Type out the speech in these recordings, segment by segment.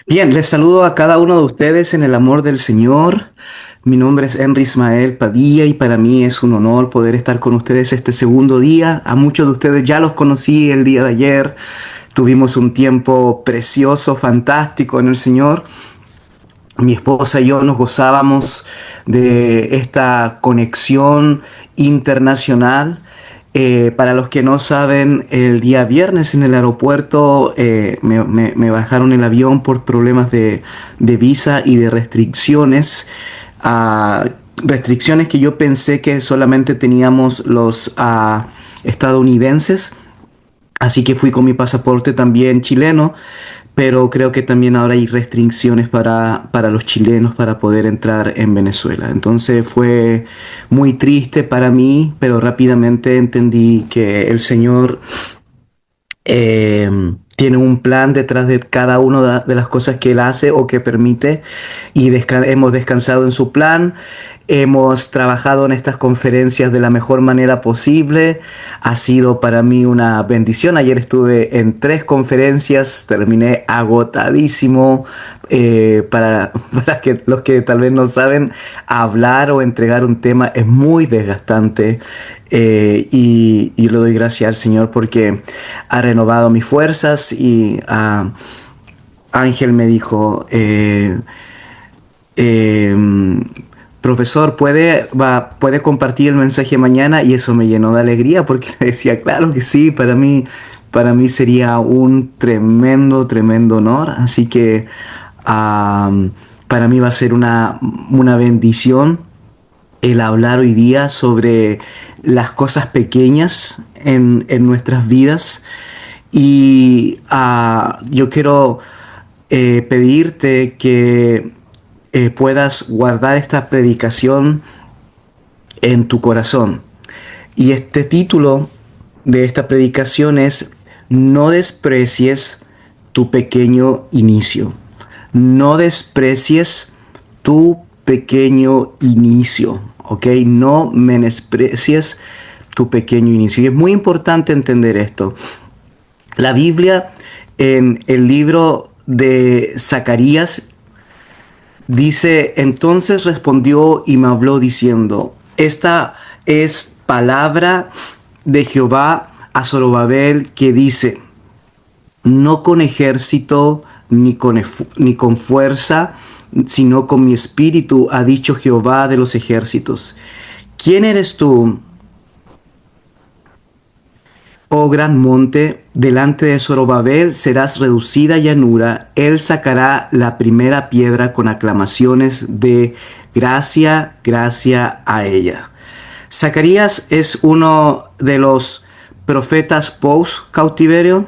Bien, les saludo a cada uno de ustedes en el amor del Señor. Mi nombre es Henry Ismael Padilla y para mí es un honor poder estar con ustedes este segundo día. A muchos de ustedes ya los conocí el día de ayer. Tuvimos un tiempo precioso, fantástico en el Señor. Mi esposa y yo nos gozábamos de esta conexión internacional. Para los que no saben, el día viernes en el aeropuerto me bajaron el avión por problemas de visa y de restricciones. Restricciones que yo pensé que solamente teníamos los estadounidenses. Así que fui con mi pasaporte también chileno, pero creo que también ahora hay restricciones para los chilenos para poder entrar en Venezuela. Entonces fue muy triste para mí, pero rápidamente entendí que el Señor eh, tiene un plan detrás de cada una de las cosas que Él hace o que permite y hemos descansado en su plan. Hemos trabajado en estas conferencias de la mejor manera posible. Ha sido para mí una bendición. Ayer estuve en 3 conferencias, terminé agotadísimo. Para que los que tal vez no saben, hablar o entregar un tema es muy desgastante. Y le doy gracias al Señor porque ha renovado mis fuerzas y Ángel me dijo, eh, profesor, ¿puede compartir el mensaje mañana? Y eso me llenó de alegría porque le decía, claro que sí, para mí sería un tremendo, tremendo honor. Así que para mí va a ser una bendición el hablar hoy día sobre las cosas pequeñas en nuestras vidas. Y yo quiero pedirte que puedas guardar esta predicación en tu corazón. Y este título de esta predicación es: no desprecies tu pequeño inicio. No desprecies tu pequeño inicio, ¿ok? No menosprecies tu pequeño inicio. Y es muy importante entender esto. La Biblia, en el libro de Zacarías, dice: entonces respondió y me habló diciendo, esta es palabra de Jehová a Zorobabel, que dice, no con ejército ni con fuerza, sino con mi espíritu, ha dicho Jehová de los ejércitos. ¿Quién eres tú, oh gran monte? Delante de Zorobabel serás reducida llanura. Él sacará la primera piedra con aclamaciones de gracia, gracia a ella. Zacarías es uno de los profetas post cautiverio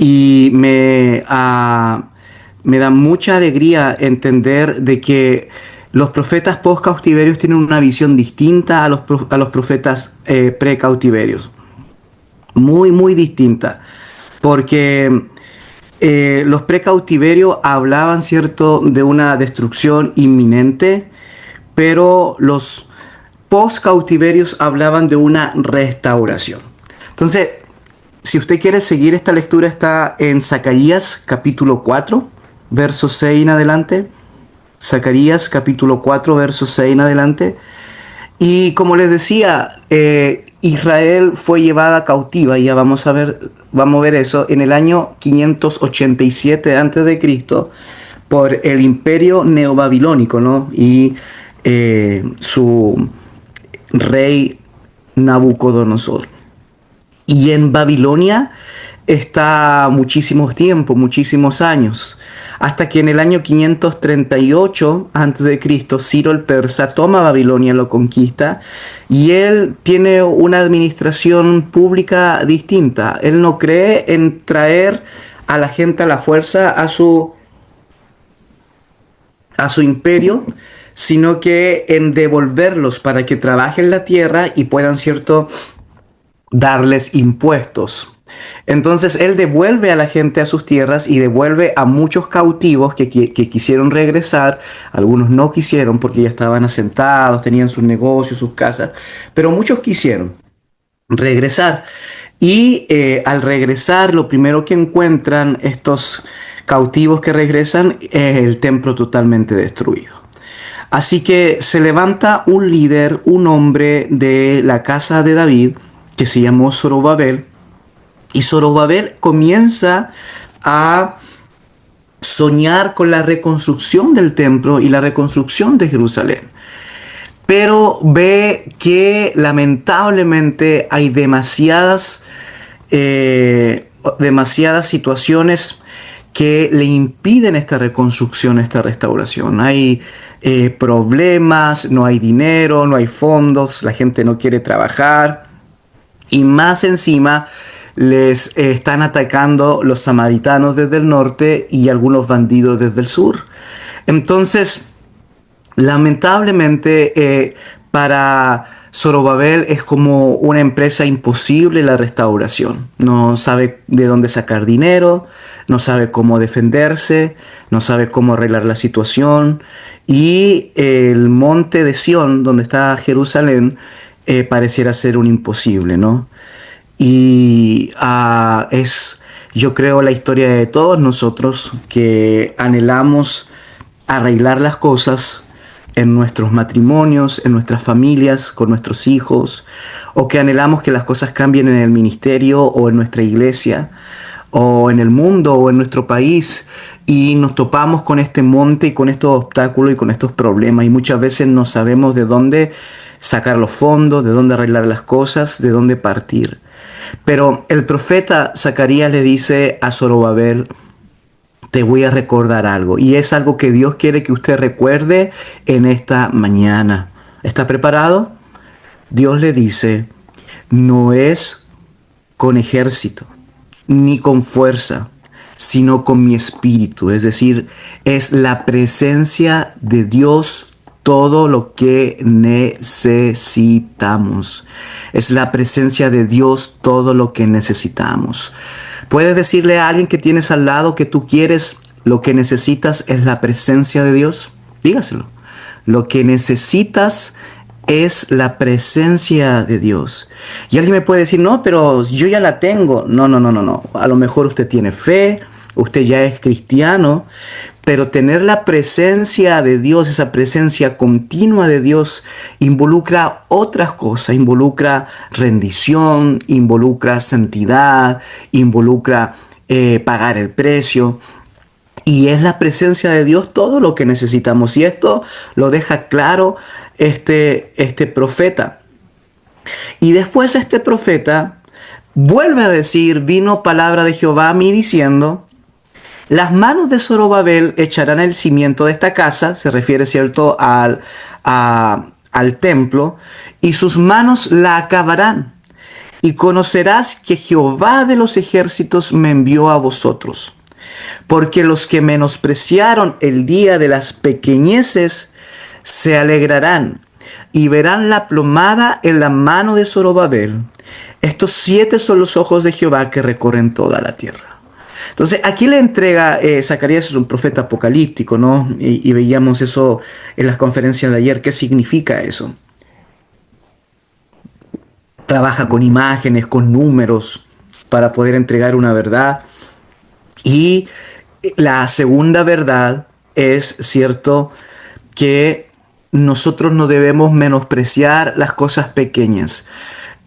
y me da mucha alegría entender de que los profetas post cautiverios tienen una visión distinta a los profetas pre cautiverios. Muy, muy distinta. Porque los precautiverios hablaban, ¿cierto?, de una destrucción inminente, pero los post-cautiverios hablaban de una restauración. Entonces, si usted quiere seguir esta lectura, está en Zacarías capítulo 4, verso 6 en adelante. Zacarías capítulo 4, verso 6 en adelante. Y como les decía, Israel fue llevada cautiva, y ya vamos a ver eso, en el año 587 a.C. por el imperio neobabilónico, ¿no? Y su rey Nabucodonosor. Y en Babilonia está muchísimos tiempos, muchísimos años, hasta que en el año 538 a.C. Ciro el persa toma Babilonia, lo conquista, y él tiene una administración pública distinta. Él no cree en traer a la gente a la fuerza a su imperio, sino que en devolverlos para que trabajen la tierra y puedan, cierto, darles impuestos. Entonces él devuelve a la gente a sus tierras y devuelve a muchos cautivos que quisieron regresar. Algunos no quisieron porque ya estaban asentados, tenían sus negocios, sus casas, pero muchos quisieron regresar. Y al regresar, lo primero que encuentran estos cautivos que regresan, el templo totalmente destruido. Así que se levanta un líder, un hombre de la casa de David, que se llamó Zorobabel, y Zorobabel comienza a soñar con la reconstrucción del templo y la reconstrucción de Jerusalén. Pero ve que lamentablemente hay demasiadas situaciones que le impiden esta reconstrucción, esta restauración. Hay problemas, no hay dinero, no hay fondos, la gente no quiere trabajar. Y más encima les están atacando los samaritanos desde el norte y algunos bandidos desde el sur. Entonces, lamentablemente, para Zorobabel es como una empresa imposible la restauración. No sabe de dónde sacar dinero, no sabe cómo defenderse, no sabe cómo arreglar la situación. Y el monte de Sión, donde está Jerusalén, pareciera ser un imposible, ¿no? Y yo creo, la historia de todos nosotros que anhelamos arreglar las cosas en nuestros matrimonios, en nuestras familias, con nuestros hijos, o que anhelamos que las cosas cambien en el ministerio o en nuestra iglesia, o en el mundo o en nuestro país, y nos topamos con este monte y con estos obstáculos y con estos problemas, y muchas veces no sabemos de dónde sacar los fondos, de dónde arreglar las cosas, de dónde partir. Pero el profeta Zacarías le dice a Zorobabel: te voy a recordar algo, y es algo que Dios quiere que usted recuerde en esta mañana. ¿Está preparado? Dios le dice: no es con ejército ni con fuerza, sino con mi espíritu. Es decir, es la presencia de Dios todo lo que necesitamos. Es la presencia de Dios todo lo que necesitamos. Puedes decirle a alguien que tienes al lado que tú quieres, lo que necesitas es la presencia de Dios. Dígaselo. Lo que necesitas es la presencia de Dios. Y alguien me puede decir: no, pero yo ya la tengo. No. A lo mejor usted tiene fe, usted ya es cristiano, pero tener la presencia de Dios, esa presencia continua de Dios, involucra otras cosas, involucra rendición, involucra santidad, involucra pagar el precio. Y es la presencia de Dios todo lo que necesitamos. Y esto lo deja claro este profeta. Y después este profeta vuelve a decir: vino palabra de Jehová a mí diciendo: las manos de Zorobabel echarán el cimiento de esta casa. Se refiere, ¿cierto?, al templo. Y sus manos la acabarán. Y conocerás que Jehová de los ejércitos me envió a vosotros. Porque los que menospreciaron el día de las pequeñeces se alegrarán y verán la plomada en la mano de Zorobabel. Estos 7 son los ojos de Jehová que recorren toda la tierra. Entonces aquí le entrega, Zacarías es un profeta apocalíptico, ¿no? Y veíamos eso en las conferencias de ayer. ¿Qué significa eso? Trabaja con imágenes, con números, para poder entregar una verdad. Y la segunda verdad es, cierto, que nosotros no debemos menospreciar las cosas pequeñas.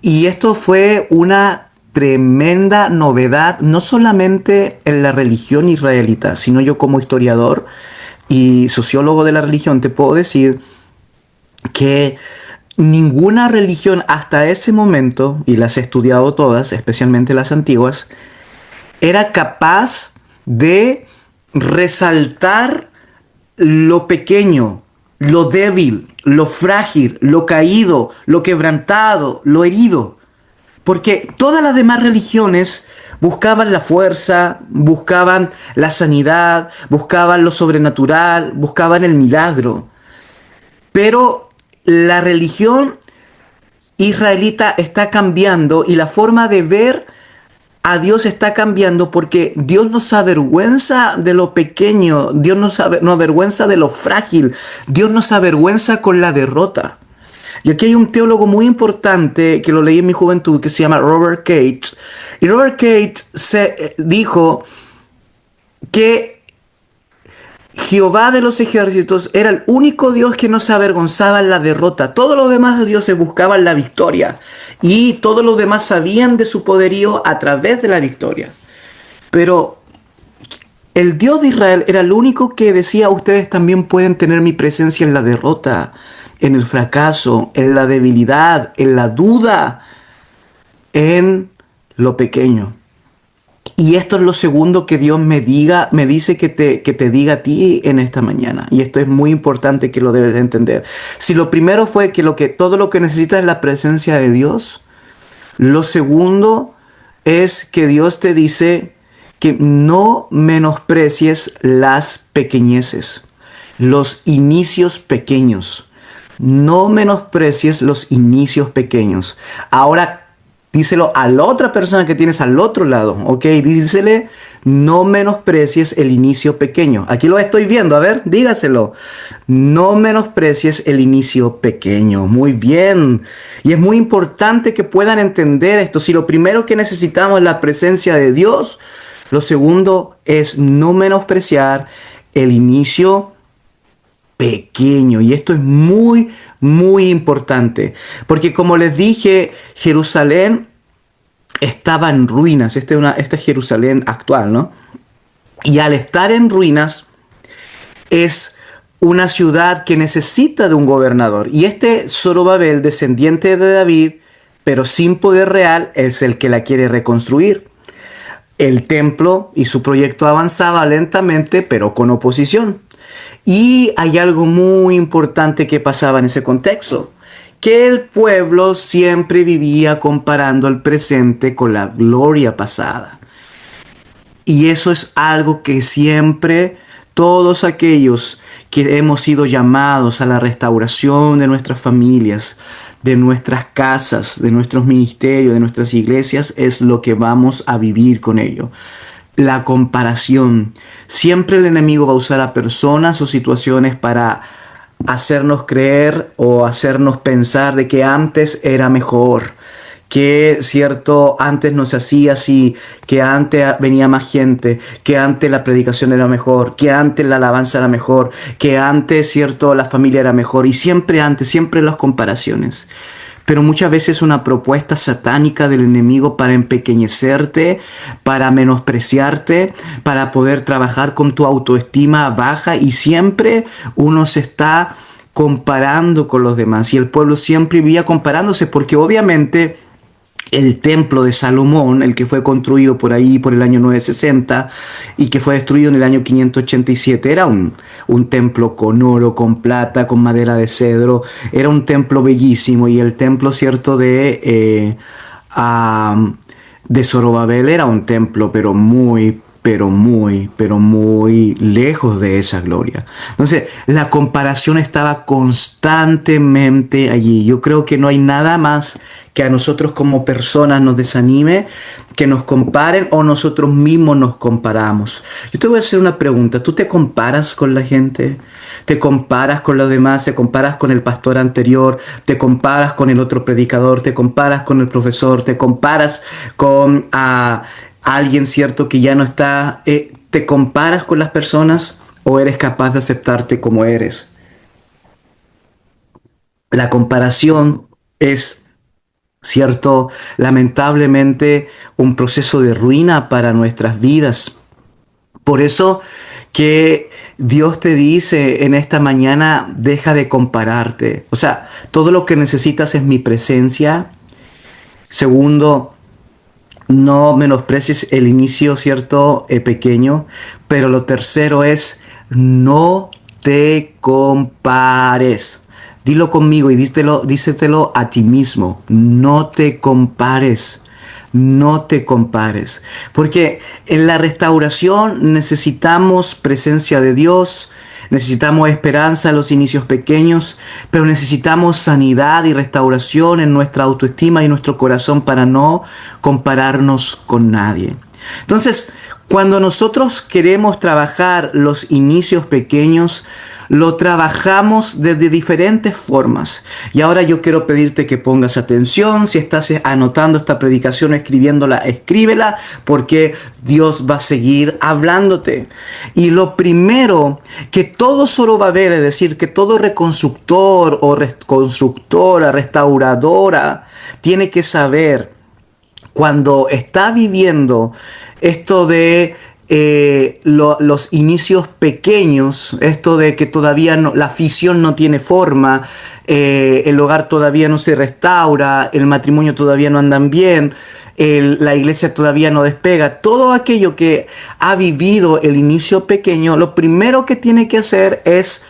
Y esto fue una tremenda novedad, no solamente en la religión israelita, sino yo como historiador y sociólogo de la religión te puedo decir que ninguna religión hasta ese momento, y las he estudiado todas, especialmente las antiguas, era capaz de resaltar lo pequeño, lo débil, lo frágil, lo caído, lo quebrantado, lo herido. Porque todas las demás religiones buscaban la fuerza, buscaban la sanidad, buscaban lo sobrenatural, buscaban el milagro. Pero la religión israelita está cambiando y la forma de ver a Dios está cambiando, porque Dios no se avergüenza de lo pequeño, Dios no avergüenza de lo frágil, Dios no se avergüenza con la derrota. Y aquí hay un teólogo muy importante que lo leí en mi juventud que se llama Robert Cates. Y Robert Cates dijo que Jehová de los ejércitos era el único Dios que no se avergonzaba en la derrota. Todos los demás dioses buscaban la victoria y todos los demás sabían de su poderío a través de la victoria. Pero el Dios de Israel era el único que decía: ustedes también pueden tener mi presencia en la derrota, en el fracaso, en la debilidad, en la duda, en lo pequeño. Y esto es lo segundo que Dios me dice que te diga a ti en esta mañana. Y esto es muy importante, que lo debes de entender. Si lo primero fue que todo lo que necesitas es la presencia de Dios, lo segundo es que Dios te dice que no menosprecies las pequeñeces, los inicios pequeños. No menosprecies los inicios pequeños. Ahora, díselo a la otra persona que tienes al otro lado, ¿ok? Dísele: no menosprecies el inicio pequeño. Aquí lo estoy viendo, a ver, dígaselo. No menosprecies el inicio pequeño. Muy bien. Y es muy importante que puedan entender esto. Si lo primero que necesitamos es la presencia de Dios, lo segundo es no menospreciar el inicio pequeño. Y esto es muy, muy importante. Porque como les dije, Jerusalén estaba en ruinas. Esta es Jerusalén actual, ¿no? Y al estar en ruinas, es una ciudad que necesita de un gobernador. Y este Zorobabel, descendiente de David, pero sin poder real, es el que la quiere reconstruir. El templo y su proyecto avanzaba lentamente, pero con oposición. Y hay algo muy importante que pasaba en ese contexto: que el pueblo siempre vivía comparando el presente con la gloria pasada. Y eso es algo que siempre todos aquellos que hemos sido llamados a la restauración de nuestras familias, de nuestras casas, de nuestros ministerios, de nuestras iglesias, es lo que vamos a vivir con ello. La comparación. Siempre el enemigo va a usar a personas o situaciones para hacernos creer o hacernos pensar de que antes era mejor, que cierto, antes no se hacía así, que antes venía más gente, que antes la predicación era mejor, que antes la alabanza era mejor, que antes, cierto, la familia era mejor. Y siempre antes, siempre las comparaciones. Pero muchas veces es una propuesta satánica del enemigo para empequeñecerte, para menospreciarte, para poder trabajar con tu autoestima baja, y siempre uno se está comparando con los demás, y el pueblo siempre vivía comparándose, porque obviamente el templo de Salomón, el que fue construido por ahí por el año 960 y que fue destruido en el año 587, era un templo con oro, con plata, con madera de cedro. Era un templo bellísimo. Y el templo, cierto, de Zorobabel era un templo, pero muy lejos de esa gloria. Entonces, la comparación estaba constantemente allí. Yo creo que no hay nada más que a nosotros como personas nos desanime, que nos comparen o nosotros mismos nos comparamos. Yo te voy a hacer una pregunta. ¿Tú te comparas con la gente? ¿Te comparas con los demás? ¿Te comparas con el pastor anterior? ¿Te comparas con el otro predicador? ¿Te comparas con el profesor? ¿Te comparas con alguien, cierto, que ya no está? ¿Te comparas con las personas o eres capaz de aceptarte como eres? La comparación es, cierto, lamentablemente un proceso de ruina para nuestras vidas. Por eso que Dios te dice en esta mañana: deja de compararte. O sea, todo lo que necesitas es mi presencia. Segundo, no menosprecies el inicio, cierto, pequeño. Pero lo tercero es: no te compares. Dilo conmigo y dísetelo a ti mismo. No te compares. No te compares. Porque en la restauración necesitamos presencia de Dios. Necesitamos esperanza en los inicios pequeños, pero necesitamos sanidad y restauración en nuestra autoestima y nuestro corazón para no compararnos con nadie. Entonces, Cuando nosotros queremos trabajar los inicios pequeños, lo trabajamos de diferentes formas. Y ahora yo quiero pedirte que pongas atención. Si estás anotando esta predicación o escribiéndola, escríbela, porque Dios va a seguir hablándote. Y lo primero que todo Zorobabel, es decir, que todo reconstructor o reconstructora, restauradora, tiene que saber cuando está viviendo esto de los inicios pequeños, esto de que todavía la afición no tiene forma, el hogar todavía no se restaura, el matrimonio todavía no andan bien, la iglesia todavía no despega, todo aquello que ha vivido el inicio pequeño, lo primero que tiene que hacer es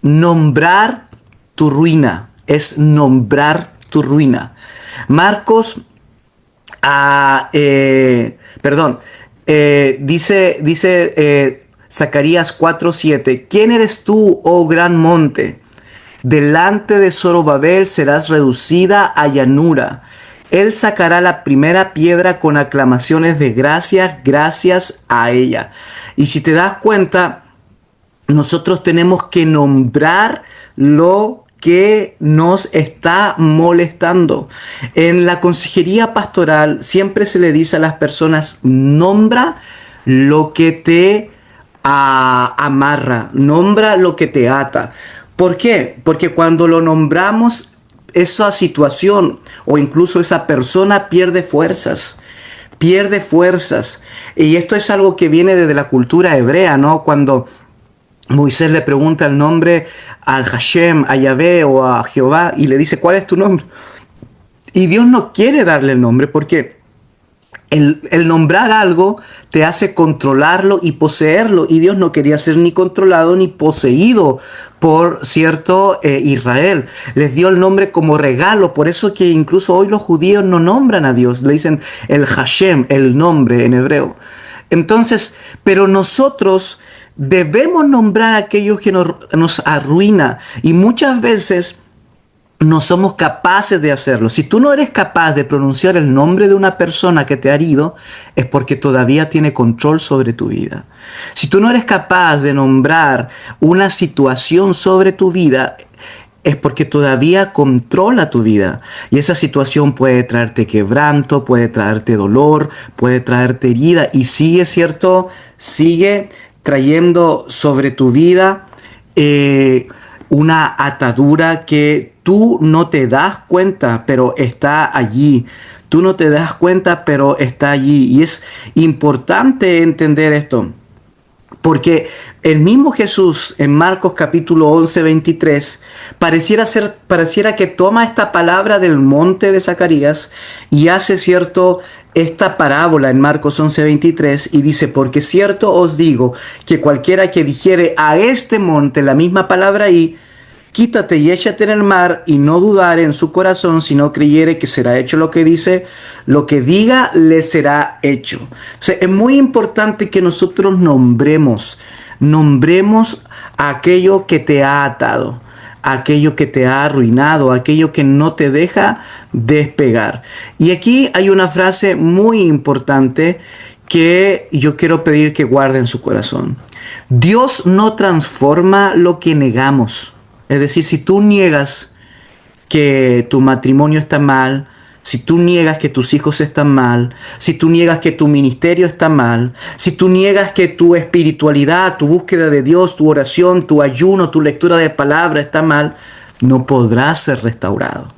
nombrar tu ruina, es nombrar tu ruina. Marcos dice Zacarías 4:7, ¿quién eres tú, oh gran monte? Delante de Zorobabel serás reducida a llanura. Él sacará la primera piedra con aclamaciones de gracias a ella. Y si te das cuenta, nosotros tenemos que nombrar lo que nos está molestando. En la consejería pastoral siempre se le dice a las personas: nombra lo que te amarra, nombra lo que te ata. ¿Por qué? Porque cuando lo nombramos, esa situación o incluso esa persona pierde fuerzas. Pierde fuerzas. Y esto es algo que viene desde la cultura hebrea, ¿no? Cuando Moisés le pregunta el nombre al Hashem, a Yahvé o a Jehová y le dice: ¿cuál es tu nombre? Y Dios no quiere darle el nombre porque el nombrar algo te hace controlarlo y poseerlo. Y Dios no quería ser ni controlado ni poseído por Israel. Les dio el nombre como regalo. Por eso que incluso hoy los judíos no nombran a Dios. Le dicen el Hashem, el nombre en hebreo. Entonces, pero nosotros debemos nombrar a aquellos que nos arruina, y muchas veces no somos capaces de hacerlo. Si tú no eres capaz de pronunciar el nombre de una persona que te ha herido, es porque todavía tiene control sobre tu vida. Si tú no eres capaz de nombrar una situación sobre tu vida, es porque todavía controla tu vida. Y esa situación puede traerte quebranto, puede traerte dolor, puede traerte herida, y sigue trayendo sobre tu vida una atadura que tú no te das cuenta, pero está allí. Tú no te das cuenta, pero está allí. Y es importante entender esto, porque el mismo Jesús en Marcos capítulo 11:23 pareciera que toma esta palabra del monte de Zacarías y hace esta parábola en Marcos 11:23 y dice: porque cierto os digo que cualquiera que dijere a este monte, la misma palabra ahí, quítate y échate en el mar, y no dudare en su corazón, sino creyere que será hecho lo que dice, lo que diga le será hecho. O sea, es muy importante que nosotros nombremos aquello que te ha atado, aquello que te ha arruinado, aquello que no te deja despegar. Y aquí hay una frase muy importante que yo quiero pedir que guarden en su corazón. Dios no transforma lo que negamos. Es decir, si tú niegas que tu matrimonio está mal, si tú niegas que tus hijos están mal, si tú niegas que tu ministerio está mal, si tú niegas que tu espiritualidad, tu búsqueda de Dios, tu oración, tu ayuno, tu lectura de palabra está mal, no podrás ser restaurado.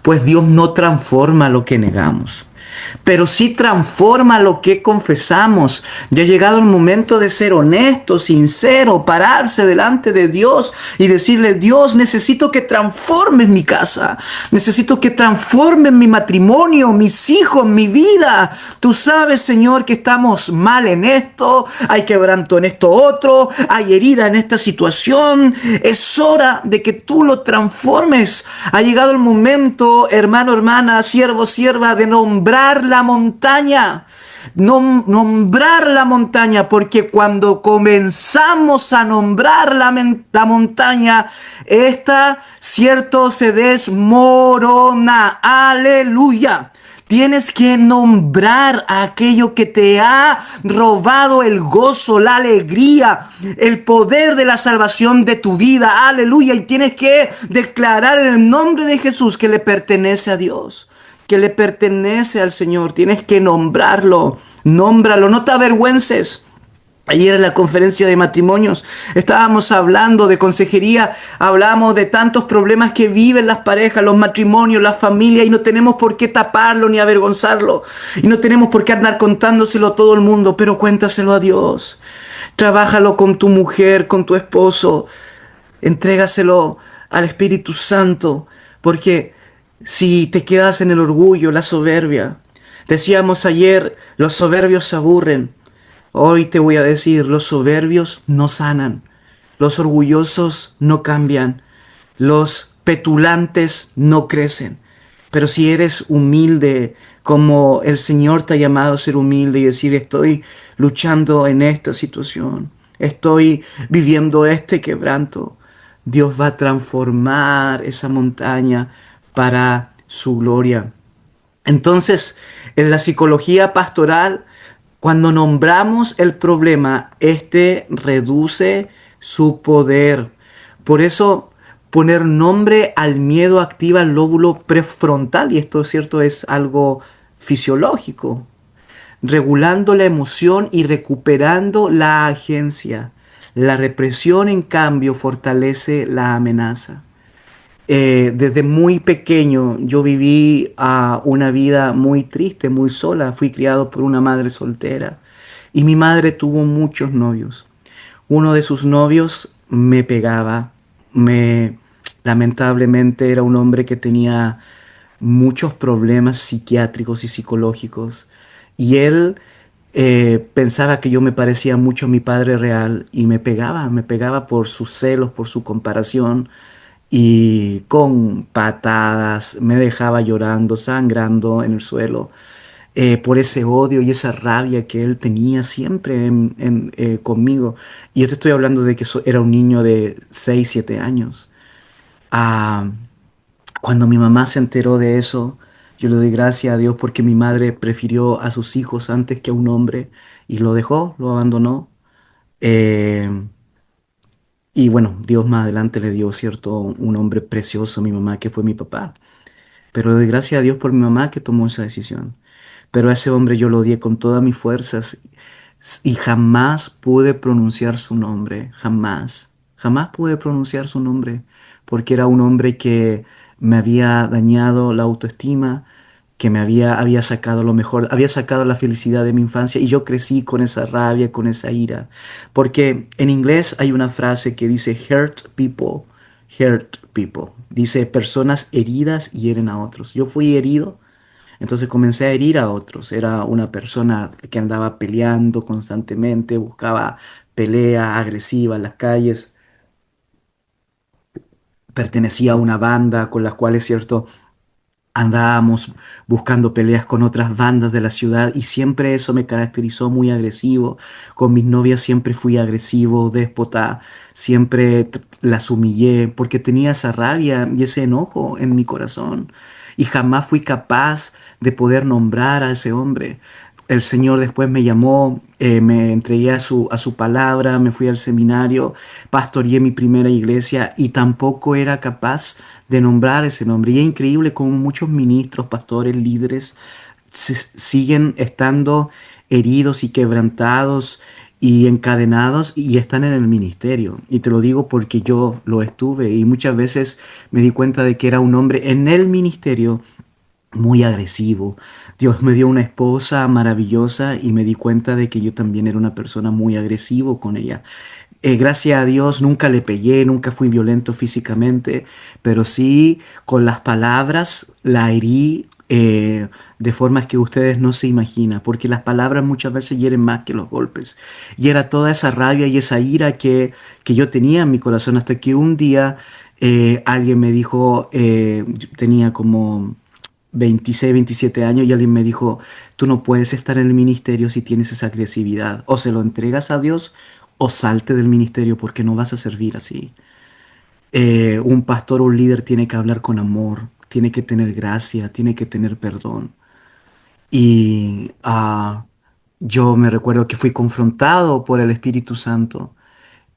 Pues Dios no transforma lo que negamos, pero sí transforma lo que confesamos. Ya ha llegado el momento de ser honesto, sincero, pararse delante de Dios y decirle: Dios, necesito que transformes mi casa, necesito que transformes mi matrimonio, mis hijos, mi vida. Tú sabes, Señor, que estamos mal en esto, hay quebranto en esto otro, hay herida en esta situación. Es hora de que tú lo transformes. Ha llegado el momento, hermano, hermana, siervo, sierva, de nombrar la montaña. Nombrar la montaña, porque cuando comenzamos a nombrar la montaña, esta, se desmorona. Aleluya. Tienes que nombrar a aquello que te ha robado el gozo, la alegría, el poder de la salvación de tu vida. Aleluya. Y tienes que declarar en el nombre de Jesús que le pertenece a Dios, que le pertenece al Señor. Tienes que nombrarlo. Nómbralo. No te avergüences. Ayer en la conferencia de matrimonios estábamos hablando de consejería, hablamos de tantos problemas que viven las parejas, los matrimonios, las familias, y no tenemos por qué taparlo ni avergonzarlo, y no tenemos por qué andar contándoselo a todo el mundo, pero cuéntaselo a Dios. Trabájalo con tu mujer, con tu esposo, entrégaselo al Espíritu Santo, porque si te quedas en el orgullo, la soberbia, decíamos ayer, los soberbios se aburren. Hoy te voy a decir, los soberbios no sanan, los orgullosos no cambian, los petulantes no crecen. Pero si eres humilde, como el Señor te ha llamado a ser humilde y decir, estoy luchando en esta situación, estoy viviendo este quebranto, Dios va a transformar esa montaña para su gloria. Entonces, en la psicología pastoral, cuando nombramos el problema, este reduce su poder. Por eso, poner nombre al miedo activa el lóbulo prefrontal, y esto es cierto, es algo fisiológico, regulando la emoción y recuperando la agencia. La represión, en cambio, fortalece la amenaza. Desde muy pequeño yo viví una vida muy triste, muy sola. Fui criado por una madre soltera y mi madre tuvo muchos novios. Uno de sus novios me pegaba, me lamentablemente era un hombre que tenía muchos problemas psiquiátricos y psicológicos y él pensaba que yo me parecía mucho a mi padre real y me pegaba por sus celos, por su comparación y con patadas me dejaba llorando, sangrando en el suelo, por ese odio y esa rabia que él tenía siempre conmigo. Y yo te estoy hablando de que era un niño de 6 7 años. Ah, Cuando mi mamá se enteró de eso, yo le doy gracias a Dios porque mi madre prefirió a sus hijos antes que a un hombre y lo dejó, lo abandonó. Eh, y bueno, Dios más adelante le dio, cierto, un hombre precioso a mi mamá, que fue mi papá. Pero le doy gracias a Dios por mi mamá que tomó esa decisión. Pero a ese hombre yo lo odié con todas mis fuerzas y jamás pude pronunciar su nombre, jamás. Jamás pude pronunciar su nombre porque era un hombre que me había dañado la autoestima, que había sacado lo mejor, había sacado la felicidad de mi infancia y yo crecí con esa rabia, con esa ira. Porque en inglés hay una frase que dice hurt people. Dice personas heridas hieren a otros. Yo fui herido, entonces comencé a herir a otros. Era una persona que andaba peleando constantemente, buscaba pelea agresiva en las calles, pertenecía a una banda con las cuales, cierto, andábamos buscando peleas con otras bandas de la ciudad y siempre eso me caracterizó muy agresivo. Con mis novias siempre fui agresivo, déspota, siempre las humillé porque tenía esa rabia y ese enojo en mi corazón y jamás fui capaz de poder nombrar a ese hombre. El Señor después me llamó, me entregué a su palabra, me fui al seminario, pastoreé mi primera iglesia y tampoco era capaz de nombrar ese nombre. Y es increíble cómo muchos ministros, pastores, líderes siguen estando heridos y quebrantados y encadenados y están en el ministerio. Y te lo digo porque yo lo estuve y muchas veces me di cuenta de que era un hombre en el ministerio muy agresivo. Dios me dio una esposa maravillosa y me di cuenta de que yo también era una persona muy agresivo con ella. Gracias a Dios nunca le pegué, nunca fui violento físicamente, pero sí con las palabras la herí de formas que ustedes no se imaginan, porque las palabras muchas veces hieren más que los golpes. Y era toda esa rabia y esa ira que yo tenía en mi corazón hasta que un día alguien me dijo, yo tenía como 26 27 años y alguien me dijo, tú no puedes estar en el ministerio si tienes esa agresividad. O se lo entregas a Dios o salte del ministerio porque no vas a servir así. Un pastor o un líder tiene que hablar con amor, tiene que tener gracia, tiene que tener perdón. Y yo me recuerdo que fui confrontado por el Espíritu Santo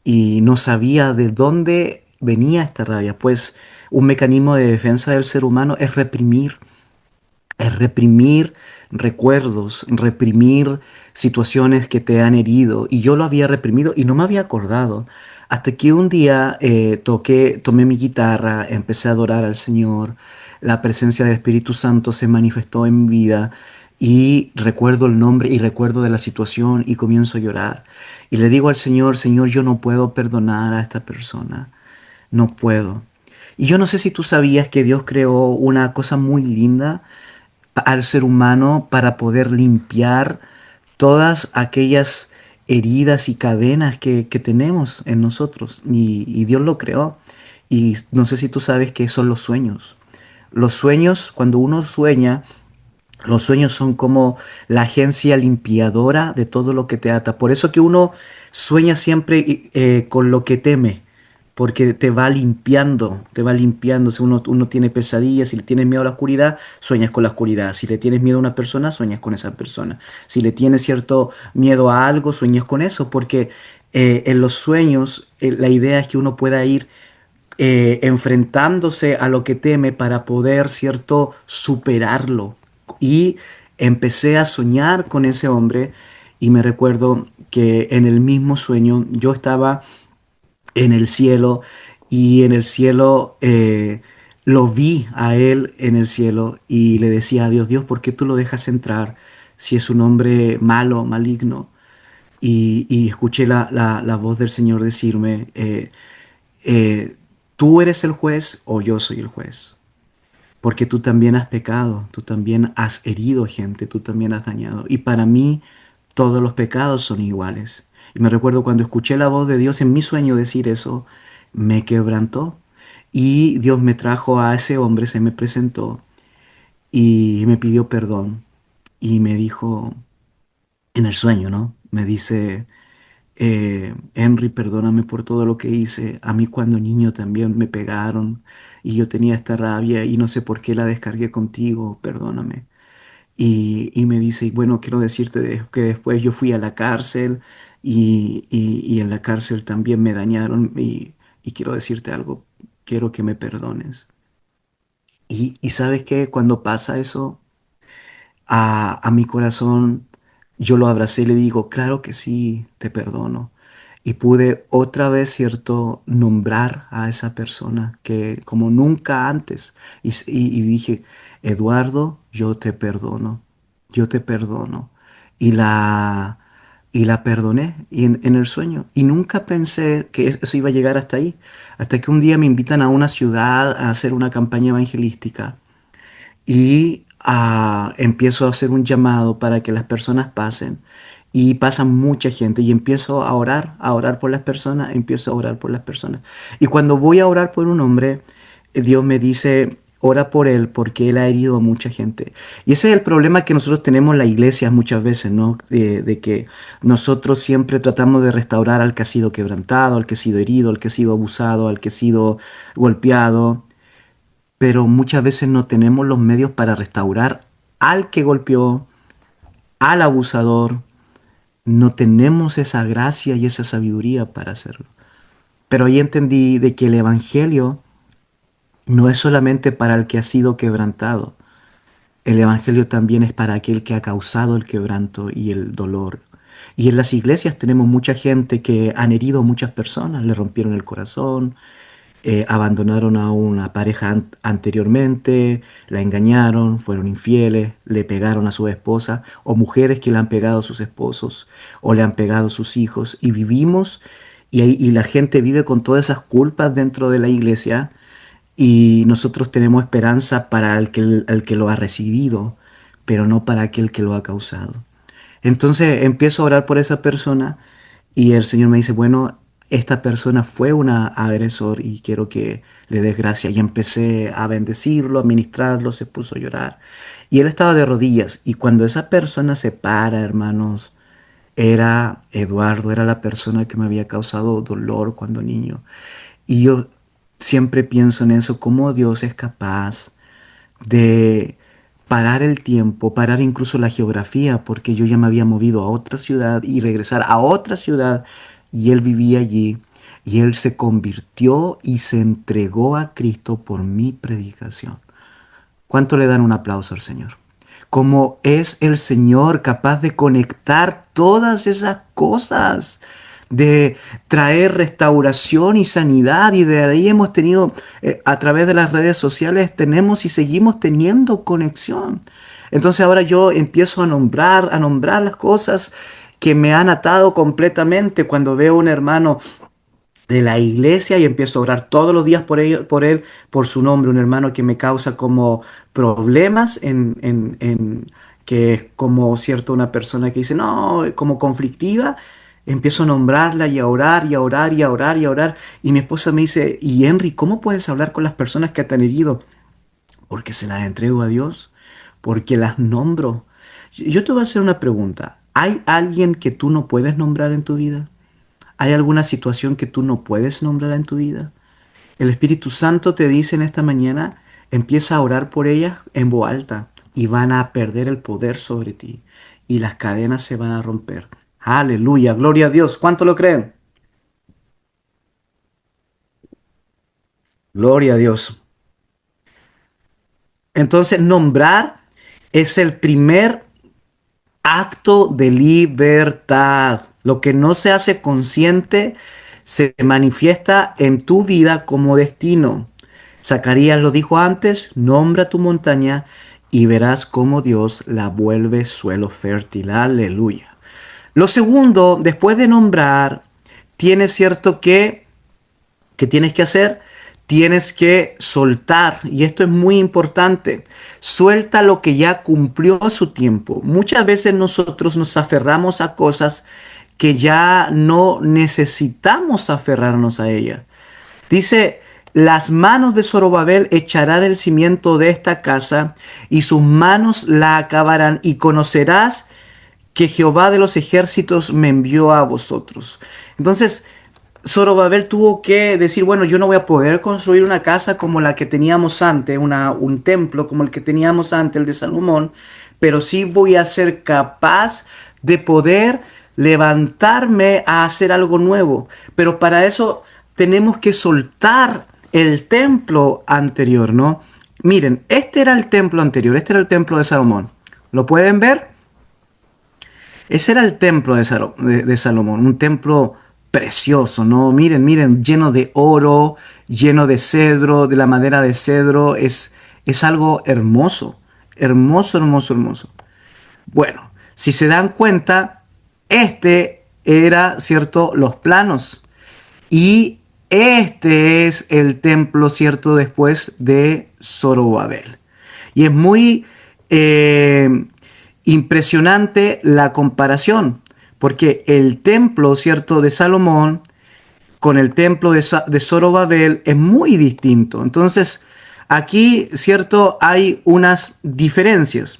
y no sabía de dónde venía esta rabia, pues un mecanismo de defensa del ser humano es reprimir recuerdos, reprimir situaciones que te han herido. Y yo lo había reprimido y no me había acordado. Hasta que un día tomé mi guitarra, empecé a adorar al Señor, la presencia del Espíritu Santo se manifestó en mi vida y recuerdo el nombre y recuerdo de la situación y comienzo a llorar. Y le digo al Señor, Señor, yo no puedo perdonar a esta persona, no puedo. Y yo no sé si tú sabías que Dios creó una cosa muy linda al ser humano para poder limpiar todas aquellas heridas y cadenas que tenemos en nosotros. Y Dios lo creó. Y no sé si tú sabes qué son los sueños. Los sueños, cuando uno sueña, los sueños son como la agencia limpiadora de todo lo que te ata. Por eso que uno sueña siempre con lo que teme, porque te va limpiando, te va limpiando. Si uno tiene pesadillas, si le tienes miedo a la oscuridad, sueñas con la oscuridad. Si le tienes miedo a una persona, sueñas con esa persona. Si le tienes cierto miedo a algo, sueñas con eso, porque en los sueños la idea es que uno pueda ir enfrentándose a lo que teme para poder, cierto, superarlo. Y empecé a soñar con ese hombre y me recuerdo que en el mismo sueño yo estaba en el cielo y en el cielo lo vi a él en el cielo y le decía a Dios, Dios, ¿por qué tú lo dejas entrar si es un hombre malo, maligno? Y escuché la voz del Señor decirme, ¿tú eres el juez o yo soy el juez? Porque tú también has pecado, tú también has herido gente, tú también has dañado. Y para mí todos los pecados son iguales. Y me recuerdo cuando escuché la voz de Dios en mi sueño decir eso, me quebrantó. Y Dios me trajo a ese hombre, se me presentó y me pidió perdón. Y me dijo, en el sueño, ¿no? Me dice, Henry, perdóname por todo lo que hice. A mí cuando niño también me pegaron y yo tenía esta rabia y no sé por qué la descargué contigo, perdóname. Y me dice, y bueno, quiero decirte que después yo fui a la cárcel y en la cárcel también me dañaron y quiero decirte algo, quiero que me perdones. Y sabes que cuando pasa eso, a mi corazón, yo lo abracé y le digo, claro que sí, te perdono. Y pude otra vez, cierto, nombrar a esa persona que como nunca antes. Y dije, Eduardo, yo te perdono, yo te perdono. Y y la perdoné en el sueño. Y nunca pensé que eso iba a llegar hasta ahí. Hasta que un día me invitan a una ciudad a hacer una campaña evangelística y empiezo a hacer un llamado para que las personas pasen y pasa mucha gente y empiezo a orar por las personas, empiezo a orar por las personas. Y cuando voy a orar por un hombre, Dios me dice, ora por él porque él ha herido a mucha gente. Y ese es el problema que nosotros tenemos en la iglesia muchas veces, ¿no? De que nosotros siempre tratamos de restaurar al que ha sido quebrantado, al que ha sido herido, al que ha sido abusado, al que ha sido golpeado, pero muchas veces no tenemos los medios para restaurar al que golpeó, al abusador. No tenemos esa gracia y esa sabiduría para hacerlo. Pero ahí entendí de que el Evangelio no es solamente para el que ha sido quebrantado. El Evangelio también es para aquel que ha causado el quebranto y el dolor. Y en las iglesias tenemos mucha gente que han herido a muchas personas, le rompieron el corazón, abandonaron a una pareja anteriormente, la engañaron, fueron infieles, le pegaron a su esposa, o mujeres que le han pegado a sus esposos, o le han pegado a sus hijos, y vivimos, y la gente vive con todas esas culpas dentro de la iglesia, y nosotros tenemos esperanza para el que lo ha recibido, pero no para aquel que lo ha causado. Entonces empiezo a orar por esa persona y el Señor me dice, bueno, esta persona fue un agresor y quiero que le des gracias. Y empecé a bendecirlo, a ministrarlo, se puso a llorar. Y él estaba de rodillas. Y cuando esa persona se para, hermanos, era Eduardo, era la persona que me había causado dolor cuando niño. Y yo siempre pienso en eso, cómo Dios es capaz de parar el tiempo, parar incluso la geografía, porque yo ya me había movido a otra ciudad y regresar a otra ciudad y él vivía allí y él se convirtió y se entregó a Cristo por mi predicación. ¿Cuánto le dan un aplauso al Señor? Como es el Señor capaz de conectar todas esas cosas, de traer restauración y sanidad. Y de ahí hemos tenido, a través de las redes sociales, tenemos y seguimos teniendo conexión. Entonces ahora yo empiezo a nombrar las cosas que me han atado completamente cuando veo a un hermano de la iglesia y empiezo a orar todos los días por su nombre, un hermano que me causa como problemas que es como cierto una persona que dice, no, como conflictiva, empiezo a nombrarla y a orar y a orar y a orar y a orar y mi esposa me dice, y Henry, ¿cómo puedes hablar con las personas que te han herido? Porque se las entrego a Dios, porque las nombro. Yo te voy a hacer una pregunta. ¿Hay alguien que tú no puedes nombrar en tu vida? ¿Hay alguna situación que tú no puedes nombrar en tu vida? El Espíritu Santo te dice en esta mañana, empieza a orar por ellas en voz alta y van a perder el poder sobre ti y las cadenas se van a romper. Aleluya, gloria a Dios. ¿Cuánto lo creen? Gloria a Dios. Entonces, nombrar es el primer acto de libertad. Lo que no se hace consciente se manifiesta en tu vida como destino. Zacarías lo dijo antes, nombra tu montaña y verás cómo Dios la vuelve suelo fértil. Aleluya. Lo segundo, después de nombrar, tienes cierto que tienes que hacer, tienes que soltar, y esto es muy importante. Suelta lo que ya cumplió su tiempo. Muchas veces nosotros nos aferramos a cosas que ya no necesitamos aferrarnos a ellas. Dice, las manos de Zorobabel echarán el cimiento de esta casa y sus manos la acabarán y conocerás que Jehová de los ejércitos me envió a vosotros. Entonces, Zorobabel tuvo que decir, bueno, yo no voy a poder construir una casa como la que teníamos antes, un templo como el que teníamos antes, el de Salomón, pero sí voy a ser capaz de poder levantarme a hacer algo nuevo. Pero para eso tenemos que soltar el templo anterior, ¿no? Miren, este era el templo anterior, este era el templo de Salomón. ¿Lo pueden ver? Ese era el templo de Salomón, un templo precioso, ¿no? Miren, miren, lleno de oro, lleno de cedro, de la madera de cedro, es algo hermoso, hermoso, hermoso, hermoso. Bueno, si se dan cuenta, este era, ¿cierto?, los planos. Y este es el templo, ¿cierto?, después de Zorobabel. Y es muy impresionante la comparación, porque el templo, ¿cierto?, de Salomón con el templo de Zorobabel es muy distinto. Entonces, aquí, ¿cierto?, hay unas diferencias.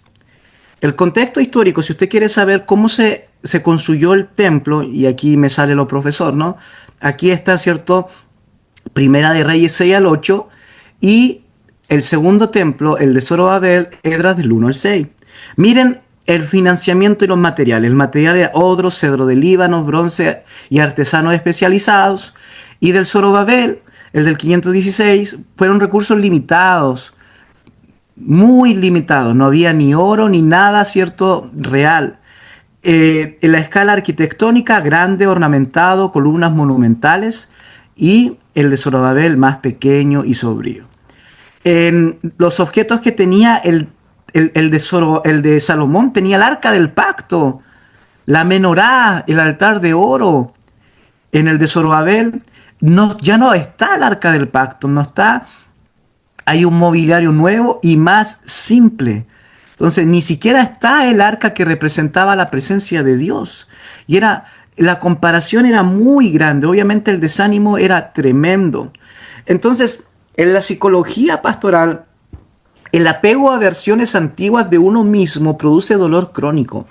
El contexto histórico, si usted quiere saber cómo se construyó el templo, y aquí me sale lo profesor, ¿no? Aquí está, ¿cierto? Primera de Reyes 6 al 8 y el segundo templo, el de Zorobabel, Esdras del 1 al 6. Miren el financiamiento y los materiales. El material era odro, cedro de Líbano, bronce y artesanos especializados. Y del Zorobabel, el del 516, fueron recursos limitados, muy limitados. No había ni oro ni nada, ¿cierto?, real. En la escala arquitectónica, grande, ornamentado, columnas monumentales, y el de Zorobabel más pequeño y sobrio. En los objetos que tenía el de Salomón, tenía el arca del pacto, la menorá, el altar de oro. En el de Zorobabel no, ya no está el arca del pacto, no está. Hay un mobiliario nuevo y más simple. Entonces, ni siquiera está el arca que representaba la presencia de Dios. Y la comparación era muy grande. Obviamente el desánimo era tremendo. Entonces, en la psicología pastoral, el apego a versiones antiguas de uno mismo produce dolor crónico,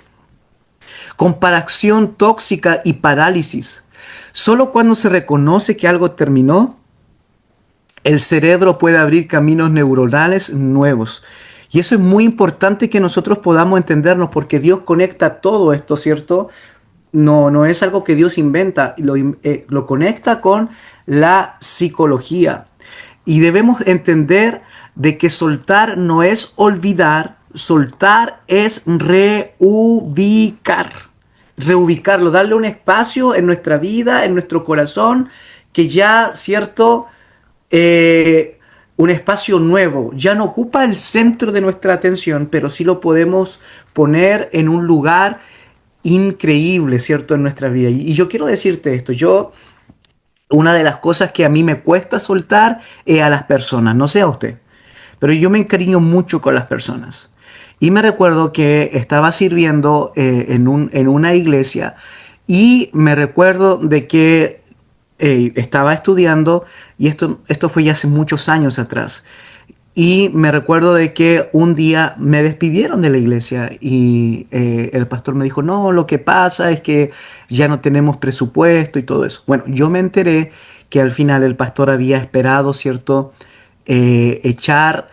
comparación tóxica y parálisis. Solo cuando se reconoce que algo terminó, el cerebro puede abrir caminos neuronales nuevos. Y eso es muy importante que nosotros podamos entendernos porque Dios conecta todo esto, ¿cierto? No es algo que Dios inventa, lo conecta con la psicología. Y debemos entender de que soltar no es olvidar, soltar es reubicarlo, darle un espacio en nuestra vida, en nuestro corazón, que ya, ¿cierto? eh, un espacio nuevo. Ya no ocupa el centro de nuestra atención, pero sí lo podemos poner en un lugar increíble, ¿cierto? En nuestra vida. Y yo quiero decirte esto, una de las cosas que a mí me cuesta soltar es a las personas, no sé a usted, pero yo me encariño mucho con las personas. Y me recuerdo que estaba sirviendo en una iglesia y me recuerdo de que estaba estudiando y esto fue ya hace muchos años atrás. Y me recuerdo de que un día me despidieron de la iglesia y el pastor me dijo, no, lo que pasa es que ya no tenemos presupuesto y todo eso. Bueno, yo me enteré que al final el pastor había esperado, ¿cierto? Echar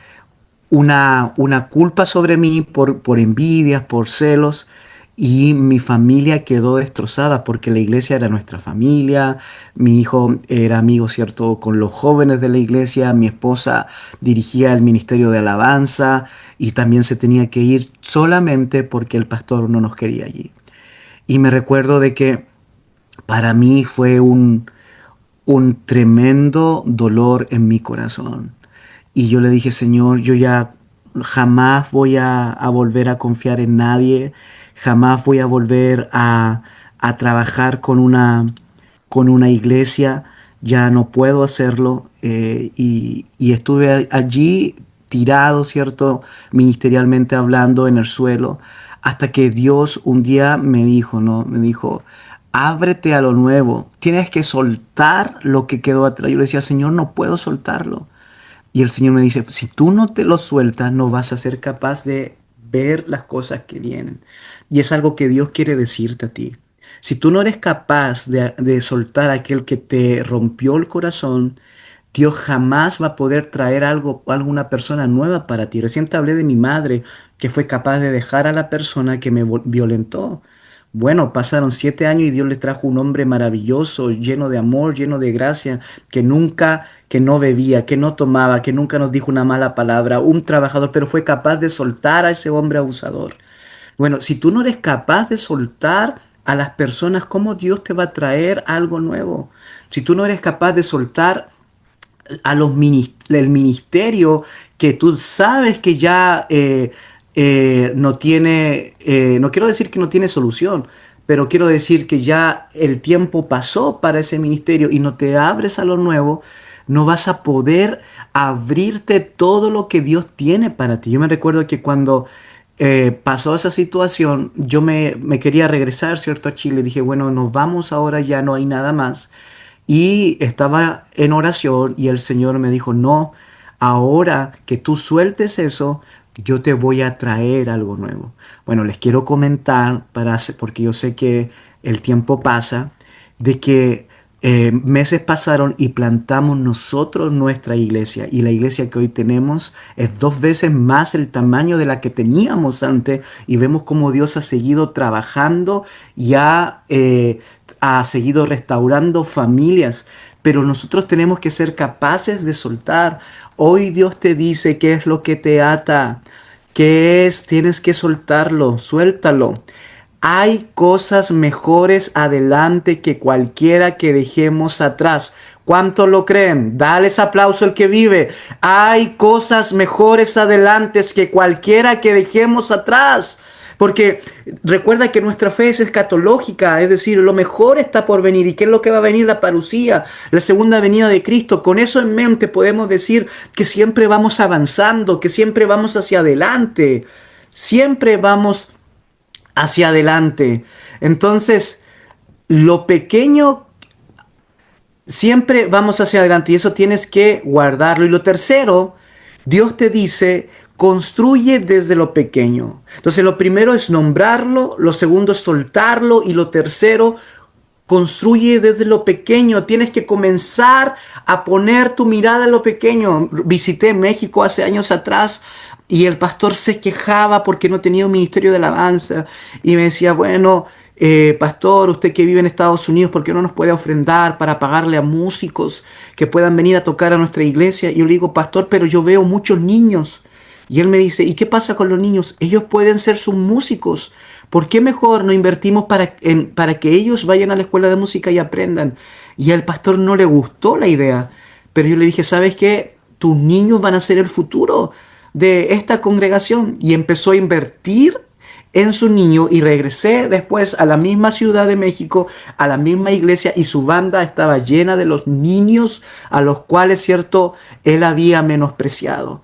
una culpa sobre mí por envidias, por celos, y mi familia quedó destrozada porque la iglesia era nuestra familia, mi hijo era amigo, ¿cierto?, con los jóvenes de la iglesia, mi esposa dirigía el ministerio de alabanza y también se tenía que ir solamente porque el pastor no nos quería allí. Y me recuerdo de que para mí fue un tremendo dolor en mi corazón. Y yo le dije, Señor, yo ya jamás voy a volver a confiar en nadie, jamás voy a volver a trabajar con una iglesia, ya no puedo hacerlo. Y estuve allí tirado, ¿cierto? Ministerialmente hablando en el suelo, hasta que Dios un día me dijo, ¿no? Me dijo, ábrete a lo nuevo, tienes que soltar lo que quedó atrás. Yo le decía, Señor, no puedo soltarlo. Y el Señor me dice, si tú no te lo sueltas, no vas a ser capaz de ver las cosas que vienen. Y es algo que Dios quiere decirte a ti. Si tú no eres capaz de soltar a aquel que te rompió el corazón, Dios jamás va a poder traer alguna persona nueva para ti. Recién te hablé de mi madre, que fue capaz de dejar a la persona que me violentó. Bueno, pasaron 7 años y Dios le trajo un hombre maravilloso, lleno de amor, lleno de gracia, que no bebía, que no tomaba, que nunca nos dijo una mala palabra, un trabajador, pero fue capaz de soltar a ese hombre abusador. Bueno, si tú no eres capaz de soltar a las personas, ¿cómo Dios te va a traer algo nuevo? Si tú no eres capaz de soltar a el ministerio que tú sabes que ya no tiene, no quiero decir que no tiene solución, pero quiero decir que ya el tiempo pasó para ese ministerio y no te abres a lo nuevo, no vas a poder abrirte todo lo que Dios tiene para ti. Yo me recuerdo que cuando pasó esa situación, yo me quería regresar, ¿cierto?, a Chile. Dije, bueno, nos vamos ahora, ya no hay nada más. Y estaba en oración y el Señor me dijo, no, ahora que tú sueltes eso, yo te voy a traer algo nuevo. Bueno, les quiero comentar, porque yo sé que el tiempo pasa, de que meses pasaron y plantamos nosotros nuestra iglesia. Y la iglesia que hoy tenemos es 2 veces más el tamaño de la que teníamos antes. Y vemos cómo Dios ha seguido trabajando y ha seguido restaurando familias. Pero nosotros tenemos que ser capaces de soltar. Hoy Dios te dice qué es lo que te ata. ¿Qué es? Tienes que soltarlo, suéltalo. Hay cosas mejores adelante que cualquiera que dejemos atrás. ¿Cuántos lo creen? Dales aplauso al que vive. Hay cosas mejores adelante que cualquiera que dejemos atrás. Porque recuerda que nuestra fe es escatológica, es decir, lo mejor está por venir. ¿Y qué es lo que va a venir? La parucía, la segunda venida de Cristo. Con eso en mente podemos decir que siempre vamos avanzando, que siempre vamos hacia adelante. Siempre vamos hacia adelante. Entonces, lo pequeño, siempre vamos hacia adelante y eso tienes que guardarlo. Y lo tercero, Dios te dice, construye desde lo pequeño. Entonces, lo primero es nombrarlo, lo segundo es soltarlo y lo tercero, construye desde lo pequeño. Tienes que comenzar a poner tu mirada en lo pequeño. Visité México hace años atrás Y el pastor se quejaba porque no tenía un ministerio de alabanza y me decía, bueno, pastor, usted que vive en Estados Unidos, ¿por qué no nos puede ofrendar para pagarle a músicos que puedan venir a tocar a nuestra iglesia? Y yo le digo, pastor, pero yo veo muchos niños. Y él me dice, ¿y qué pasa con los niños? Ellos pueden ser sus músicos. ¿Por qué mejor no invertimos para que ellos vayan a la escuela de música y aprendan? Y al pastor no le gustó la idea. Pero yo le dije, ¿sabes qué? Tus niños van a ser el futuro de esta congregación. Y empezó a invertir en su niño y regresé después a la misma Ciudad de México, a la misma iglesia y su banda estaba llena de los niños a los cuales, cierto, él había menospreciado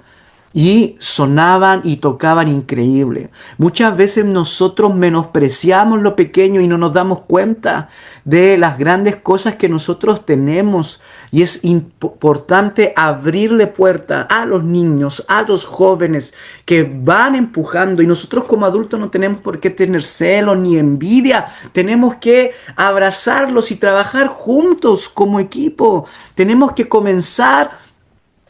y sonaban y tocaban increíble. Muchas veces nosotros menospreciamos lo pequeño y no nos damos cuenta de las grandes cosas que nosotros tenemos. Y es importante abrirle puerta a los niños, a los jóvenes que van empujando. Y nosotros como adultos no tenemos por qué tener celos ni envidia. Tenemos que abrazarlos y trabajar juntos como equipo. Tenemos que comenzar